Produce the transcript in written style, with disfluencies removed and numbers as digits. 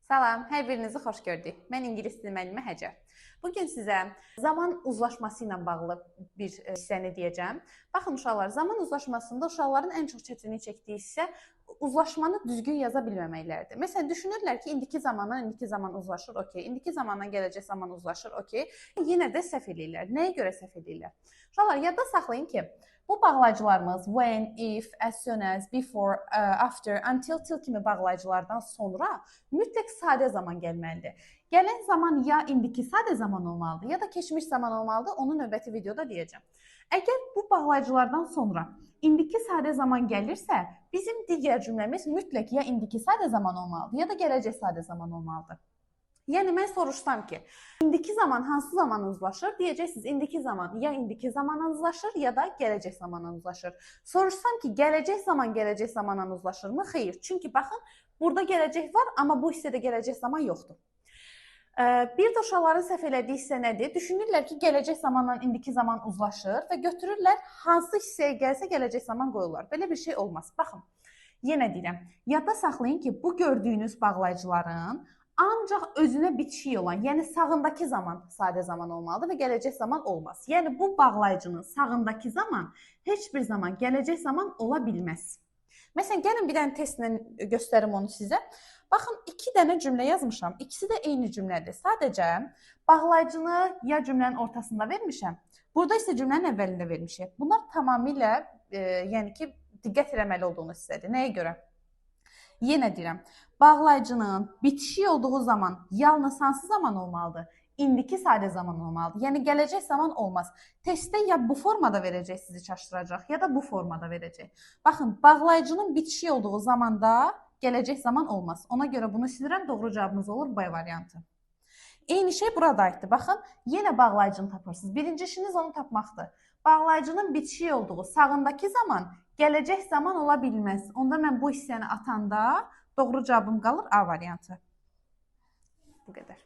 Salam, hər birinizi xoş gördük. Mən ingilis dili müəllimi Həcər. Bugün sizə zaman uzlaşması ilə bağlı bir hissəni deyəcəm. Baxın uşaqlar, zaman uzlaşmasında uşaqların ən çox çətinlik çəkdiyi hissə uzlaşmanı düzgün yaza bilməməkləridir. Məsələn, düşünürlər ki, indiki zamandan indiki zaman uzlaşır, okey. İndiki zamandan gələcək zaman uzlaşır, okey. Yenə də səhv edirlər. Nəyə görə səhv edirlər? Uşaqlar, yadda saxlayın ki, bu bağlayıcılarımız when, if, as soon as, before, after, until, till kimi bağlayıcılardan sonra mütləq sadə zaman gəlməlidir. Gələn zaman ya indiki sadə zaman olmalıdır, ya da keçmiş zaman olmalıdır. Onu növbəti videoda deyəcəm. Əgər bu bağlayıcılardan sonra indiki sadə zaman gəlirsə, bizim digər cümləmiz mütləq ya indiki sadə zaman olmalıdır, ya da gələcək sadə zaman olmalıdır. Yəni mən soruşsam ki, indiki zaman hansı zaman uzlaşır? Deyəcəksiniz, indiki zaman ya indiki zamanla uzlaşır, ya da gələcək zamanla uzlaşır. Soruşsam ki, gələcək zamanla uzlaşırmı? Xeyr. Çünki baxın, burada gələcək var, amma bu hissədə gələcək zaman yoxdur. Bir də uşaqların səhv elədiyi hissə nədir? Düşünürlər ki, gələcək zamanla indiki zaman uzlaşır və götürürlər, hansı hissəyə gəlsə gələcək zaman qoyurlar. Belə bir şey olmaz. Baxın, yenə deyirəm, yadda saxlayın ki, bu gördüyünüz bağlayıcıların ancaq özünə bitişik olan, yəni sağındakı zaman sadə zaman olmalıdır və gələcək zaman olmaz. Yəni bu bağlayıcının sağındakı zaman heç bir zaman gələcək zaman ola bilməz. Məsələn, gəlin bir dənə testlə göstərim onu sizə. Baxın, 2 dənə cümlə yazmışam. İkisi də eyni cümlədir. Sadəcə bağlayıcını ya cümlənin ortasında vermişəm, burada isə cümlənin əvvəlində vermişəm. Bunlar tamamilə yəni ki, diqqət eləməli olduğunuz hissədir. Nəyə görə? Yenə deyirəm, bağlayıcının bitişik olduğu zaman yalnız hansı zaman olmalıdır? İndiki sadə zaman olmalıdır. Yəni gələcək zaman olmaz. Testdə ya bu formada verəcək, sizi çaşdıracaq, ya da bu formada verəcək. Baxın, bağlayıcının bitişik olduğu zamanda gələcək zaman olmaz. Ona görə bunu silirəm, doğru cavabımız olur B variantı. Eyni şey burada aiddir. Baxın, yenə bağlayıcını tapırsınız. Birinci işiniz onu tapmaqdır. Bağlayıcının bitişik olduğu sağındakı zaman gələcək zaman ola bilməz. Onda mən bu hissəni atanda doğru cavabım qalır A variantı. Bu qədər.